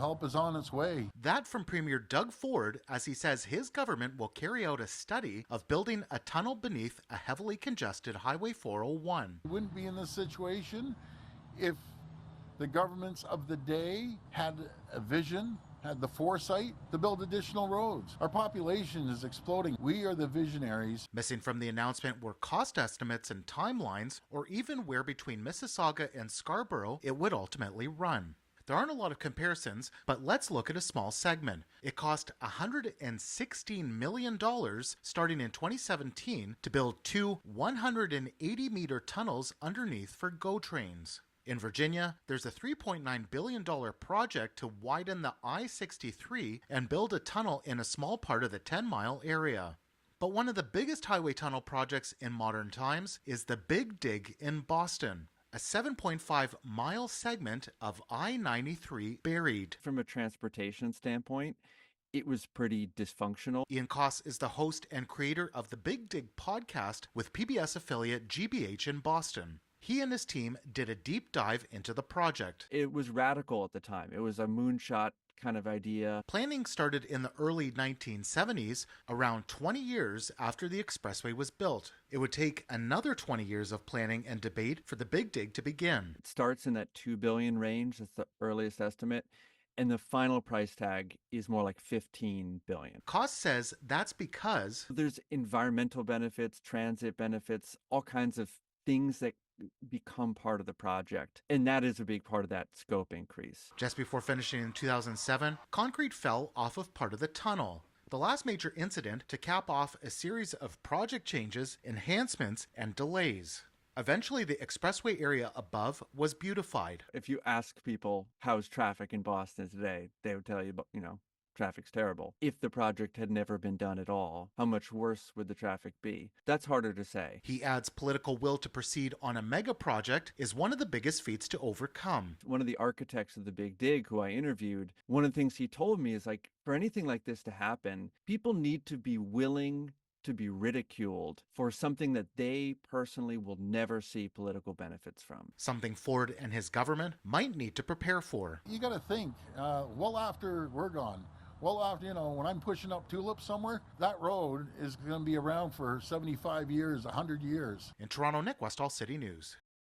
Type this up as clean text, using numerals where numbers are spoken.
help is on its way. That from Premier Doug Ford, as he says his government will carry out a study of building a tunnel beneath a heavily congested Highway 401. We wouldn't be in this situation if the governments of the day had a vision, had the foresight to build additional roads. Our population is exploding. We are the visionaries. Missing from the announcement were cost estimates and timelines, or even where between Mississauga and Scarborough it would ultimately run. There aren't a lot of comparisons, but let's look at a small segment. It cost $116 million starting in 2017 to build two 180-meter tunnels underneath for GO trains. In Virginia, there's a $3.9 billion project to widen the I-63 and build a tunnel in a small part of the 10-mile area. But one of the biggest highway tunnel projects in modern times is the Big Dig in Boston, a 7.5-mile segment of I-93 buried. From a transportation standpoint, it was pretty dysfunctional. Ian Koss is the host and creator of the Big Dig podcast with PBS affiliate GBH in Boston. He and his team did a deep dive into the project. It was radical at the time. It was a moonshot kind of idea. Planning started in the early 1970s, around 20 years after the expressway was built. It would take another 20 years of planning and debate for the Big Dig to begin. It starts in that $2 billion range. That's the earliest estimate. And the final price tag is more like $15 billion. Koss says that's because there's environmental benefits, transit benefits, all kinds of things that become part of the project. And that is a big part of that scope increase. Just before finishing in 2007, concrete fell off of part of the tunnel. The last major incident to cap off a series of project changes, enhancements, and delays. Eventually, the expressway area above was beautified. If you ask people, how's traffic in Boston today, they would tell you, traffic's terrible. If the project had never been done at all, how much worse would the traffic be? That's harder to say. He adds political will to proceed on a mega project is one of the biggest feats to overcome. One of the architects of the Big Dig who I interviewed, one of the things he told me is for anything like this to happen, people need to be willing to be ridiculed for something that they personally will never see political benefits from. Something Ford and his government might need to prepare for. You got to think, well after we're gone, well after, when I'm pushing up tulips somewhere, that road is going to be around for 75 years, 100 years. In Toronto, Nick Westoll, City News.